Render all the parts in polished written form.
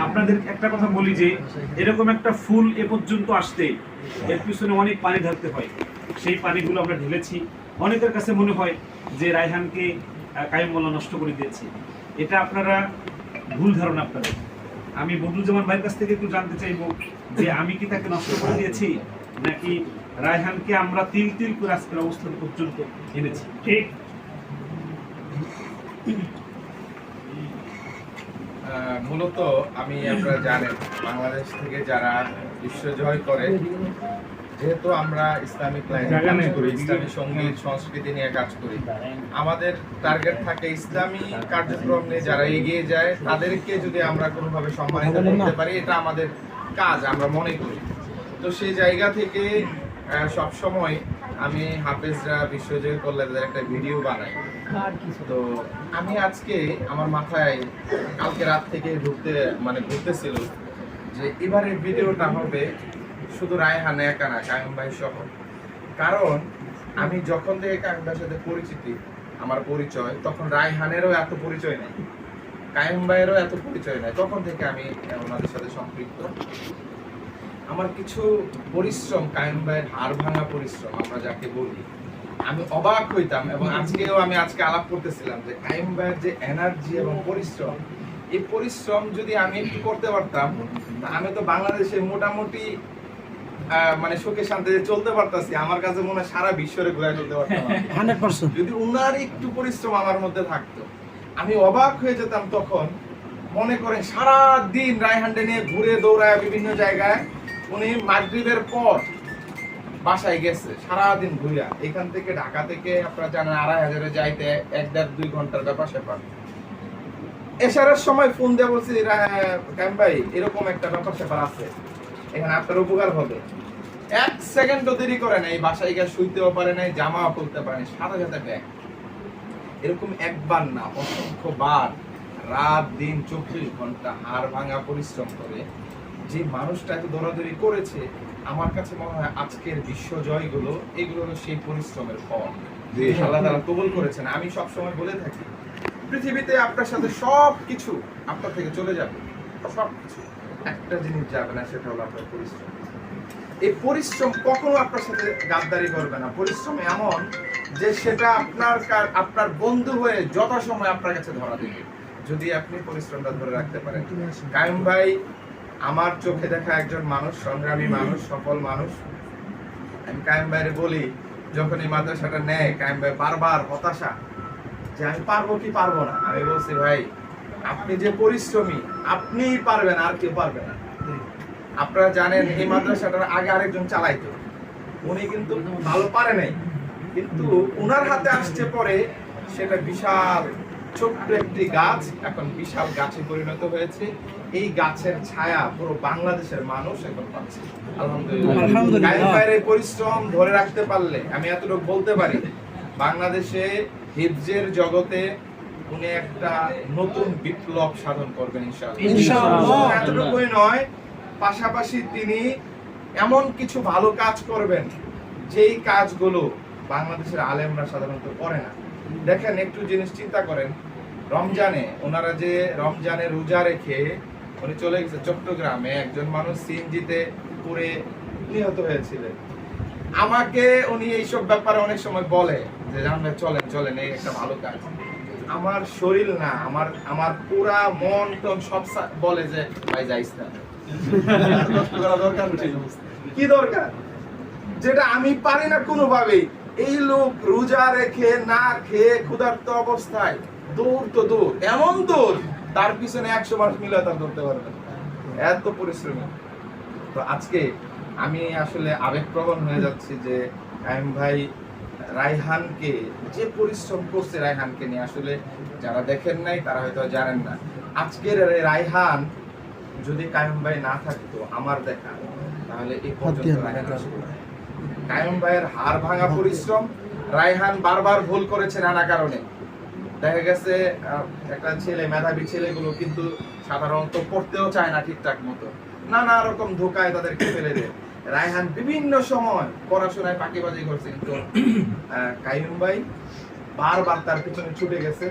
আপনাদের একটা কথা বলি যে এরকম একটা ফুল এ পর্যন্ত আসতে এর পিছনে অনেক পানি ঢালতে হয়। সেই পানিগুলো আমরা ঢেলেছি। অনেকের কাছে মনে হয় যে রায়হানকে কাইয়ুম মোল্লা নষ্ট করে দিয়েছে। এটা আপনারা ভুল ধারণা আপনাদের। আমি বদরুজ্জামান ভাইয়ের কাছ থেকে একটু জানতে চাইবো যে আমি কি তাকে নষ্ট করে দিয়েছি, নাকি রায়হানকে আমরা তিল তিল করে আজকের অবস্থান পর্যন্ত এনেছি। ঠিক মূলত আমি, আপনারা জানেন, বাংলাদেশ থেকে যারা বিশ্ব জয় করে, যেহেতু আমরা ইসলামিক লাইনে কাজ করি, ইসলামী সঙ্গীত সংস্কৃতি নিয়ে কাজ করি, আমাদের টার্গেট থাকে ইসলামী কার্যক্রম নিয়ে যারা এগিয়ে যায় তাদেরকে যদি আমরা কোনোভাবে সম্মানিত করতে পারি, এটা আমাদের কাজ আমরা মনে করি। তো সেই জায়গা থেকে সবসময় আমি হাফেজরা বিশ্বজয় করলে তাদের একটা ভিডিও বানাই। তো আমি আজকে আমার মাথায় কালকে রাত থেকে ঘুরতেছিল যে এবারের ভিডিওটা হবে শুধু রায়হান একা না, কাইয়ুম ভাই সহ। কারণ আমি যখন থেকে কাইয়ুম ভাইয়ের সাথে আমার পরিচয়, তখন রায়হানেরও এত পরিচয় নেই, কাইয়ুম ভাইয়েরও এত পরিচয় নেই। তখন থেকে আমি ওনাদের সাথে সম্পৃক্ত। আমার কিছু পরিশ্রম, কাইয়ুম ভাইয়ের হাড় ভাঙা পরিশ্রম আমরা যাকে বলি, আমি অবাক হইতাম। এবং আজকে আলাপ করতেছিলাম যে কাইয়ুম ভাইয়ের যে এনার্জি এবং পরিশ্রম, এই পরিশ্রম যদি আমি একটু করতে পারতাম, আমি তো বাংলাদেশে মোটামুটি সুখে শান্তিতে চলতে পারতাছি। আমার কাছে মনে হয় সারা বিশ্বরে ঘুরে চলতে পারতাম 100%, যদি উনার একটু পরিশ্রম আমার মধ্যে থাকতো। আমি অবাক হয়ে যেতাম তখন। মনে করেন সারা দিন রায়হানকে নিয়ে ঘুরে দৌড়ায় বিভিন্ন জায়গায়। উনি মাগরিবের পর বাসায় গেছে, সারাদিন ঘুরা। এখান থেকে ঢাকা থেকে আপনারা জানেন ২৫০০ যাইতে ১-১.৫-২ ঘন্টার ব্যাপার স্যাপার। এশারের সময় ফোন দিয়ে বলছি, কাইয়ুম ভাই এরকম একটা ব্যাপার স্যাপার আছে, এখানে আপনার উপকার হবে। ১ সেকেন্ডও দেরি করে নাই, বাসায় গিয়ে শুইতেও পারে নাই, জামাও খুলতে পারে নাই, সাথে সাথে ব্যাগ। এরকম একবার না, অসংখ্য বার রাত দিন ২৪ ঘন্টা হাড় ভাঙা পরিশ্রম করে যে মানুষটা এত দৌড়াদৌড়ি করেছে, আমার কাছে মনে হয় আজকের বিশ্ব জয়গুলো, এগুলো হলো সেই পরিশ্রমের ফল। আল্লাহ তাআলা কবুল করেছেন। আমি সবসময় বলে থাকি, পৃথিবীতে আপনার সাথে সবকিছু আপনার থেকে চলে যাবে, সবকিছু, একটা জিনিস যাবে না, সেটা হলো আপনার পরিশ্রম। এই পরিশ্রম কখনো আপনার সাথে গাদ্দারি করবে না। পরিশ্রম এমন যে সেটা আপনার বন্ধু হয়ে যথাসময় আপনার কাছে ধরা দেবে, যদি আপনি পরিশ্রমটা ধরে রাখতে পারেন। কাইয়ুম ভাই আমার চোখে দেখা একজন মানুষ, সংগ্রামী মানুষ, সফল মানুষ। আমি কাইয়ুম ভাইরে বলি, যখন এই মাদ্রাসাটা নেয়, কাইয়ুম ভাই বারবার হতাশা যে আমি পারবো কি পারবো না। আমি বলছি, ভাই আপনি যে পরিশ্রমী, আপনিই পারবেন, আর কেউ পারবে না। আপনারা জানেন এই মাদ্রাসাটার আগে আরেকজন চালাইতো, উনি কিন্তু ভালো পারে নাই, কিন্তু উনার হাতে আসছে পরে সেটা বিশাল ছোট্ট একটি গাছ এখন বিশাল গাছে পরিণত হয়েছে। এই গাছের ছায়া পুরো বাংলাদেশের মানুষ এখন পাচ্ছে, আলহামদুলিল্লাহ। কাইয়ুম ভাইয়ের পরিশ্রম ধরে রাখতে পারলে আমি এতটুকু বলতে পারি, বাংলাদেশে হিফজের জগতে উনি একটা নতুন বিপ্লব সাধন করবেন ইনশাআল্লাহ। এতটুকুই নয়, পাশাপাশি তিনি এমন কিছু ভালো কাজ করবেন যেই কাজগুলো বাংলাদেশের আলেমরা সাধারণত করে না। দেখেন, একটু জিনিস চিন্তা করেন, রমজানে ওনারা যে রমজানে রোজা রেখে উনি চলে গেছে চট্টগ্রামে, একজন মানুষ সিএনজিতে পুড়ে নিহত হয়েছিলেন। আমাকে উনি এইসব ব্যাপারে অনেক সময় বলে যে চলেন চলেন, এই একটা ভালো কাজ। আমার শরীর না, আমার পুরা মন টন সব বলে যে ভাই যাইস না, কি দরকার, যেটা আমি পারি না কোনোভাবেই। এই লোক রোজা রেখে না খেয়ে ক্ষুধার্ত অবস্থায় দৌড় তো দৌড়, এমন দৌড় তার পিছনে ১০০ মানুষ মিলে তার ধরতে পারবে, এত পরিশ্রমী। তো আজকে আমি আসলে আবেগপ্রবণ হয়ে যাচ্ছি যে কাইয়ুম ভাই রায়হানকে যে পরিশ্রম করছে, রায়হানকে নিয়ে আসলে যারা দেখেন নাই তারা হয়তো জানেন না। আজকের রায়হান যদি কাইয়ুম ভাই না থাকতো আমার দেখা, তাহলে এই পর্যন্ত রায়হান আসবে না। কাইয়ুম ভাইয়ের হাড় ভাঙা পরিশ্রম, রায়হান বারবার ভুল করেছে নানা কারণে। দেখা গেছে একটা ছেলে, মেধাবী ছেলেগুলো কিন্তু সাধারণত পড়তেও চায় না ঠিকঠাক মতো, নানা রকম ধোকায় তাদেরকে ফেলে দেয়। রায়হান বিভিন্ন সময় পড়াশোনায় ফাঁকিবাজি করছে, কিন্তু কাইয়ুম ভাই বারবার তার পিছনে ছুটে গেছে,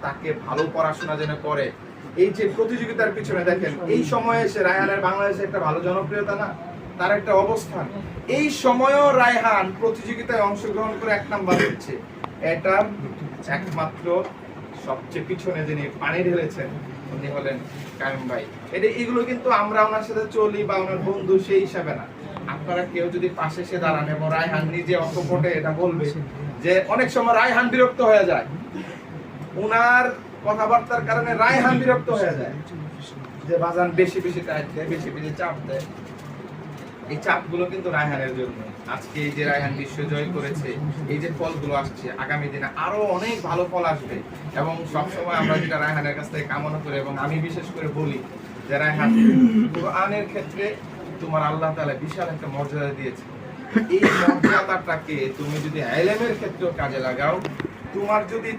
তাকে ভালো পড়াশোনা যেন করে, এই যে প্রতিযোগিতার পিছনে দেখেন, এই সময়ে এসে রায়হানের বাংলাদেশে একটা ভালো জনপ্রিয়তা না, তার একটা অবস্থান, এই সময়ও রায়হান প্রতিযোগিতায় অংশগ্রহণ করে 1 নাম্বার হচ্ছে। এটা একমাত্র সবচেয়ে পিছনে যিনি পানি ঢেলেছেন উনি হলেন কায়েম ভাই। এগুলো কিন্তু আমরা ওনার সাথে চলি বা ওনার বন্ধু সেই হিসাবে না। আপনারা কেউ যদি পাশে এসে দাঁড়ান এবং রায়হান নিজে অকপটে এটা বলবে যে অনেক সময় রায়হান বিরক্ত হয়ে যায়, ওনার কথাবার্তার কারণে রায়হান বিরক্ত হয়ে যায় যে বাজান বেশি বেশি টাইট দেয়, বেশি বেশি চাপ দেয়। এই চাপগুলো কিন্তু রায়হানের জন্য। আজকে এই যে রায়হান বিশ্ব জয় করেছে, এই যে ফলগুলো আসছে, আগামী দিনে আরো অনেক ভালো ফল আসবে। এবং সবসময় আমরা যেটা রায়হানের কাছ থেকে কামনা করি এবং আমি বিশেষ করে বলি যে রায়হান, কুরআনের ক্ষেত্রে তোমার আল্লাহ তাআলা বিশাল একটা মর্যাদা দিয়েছে। এই মর্যাদাটাকে তুমি যদি ইলমের ক্ষেত্রেও কাজে লাগাও,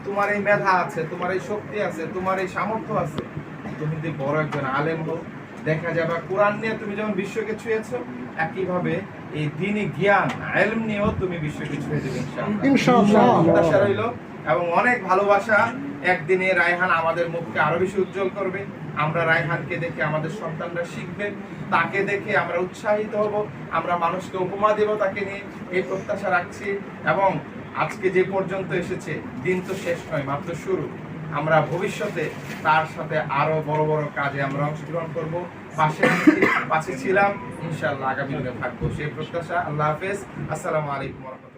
তোমার এই মেধা আছে, তোমার এই শক্তি আছে, তোমার এই সামর্থ্য আছে, তুমি যদি বড় একজন আলেম হও, দেখা যাবে কোরআন নিয়ে তুমি যেমন বিশ্বকে ছুঁয়েছো, একইভাবে এই দ্বীনি জ্ঞান ইলম নিয়েও তুমি বিশ্বকে ছুঁয়ে দেবে ইনশাআল্লাহ। প্রত্যাশা রইল এবং অনেক ভালোবাসা। একদিনে রায়হান আমাদের মুখকে আরো বেশি উজ্জ্বল করবে। আমরা রায়হানকে দেখে আমাদের সন্তানরা শিখবে, তাকে দেখে আমরা উৎসাহিত হব, আমরা মানুষকে উপমা দেব তাকে নিয়ে, এই প্রত্যাশা রাখছি। এবং আজকে যে পর্যন্ত এসেছে, দিন তো শেষ নয়, মাত্র শুরু। আমরা ভবিষ্যতে তার সাথে আরো বড় বড় কাজে আমরা অংশগ্রহণ করব, পাশে ছিলাম, ইনশাআল্লাহ আগামী দিনে থাকবো, সেই প্রত্যাশা। আল্লাহ হাফেজ, আসসালামু আলাইকুম ওয়া রাহমাতুল্লাহ।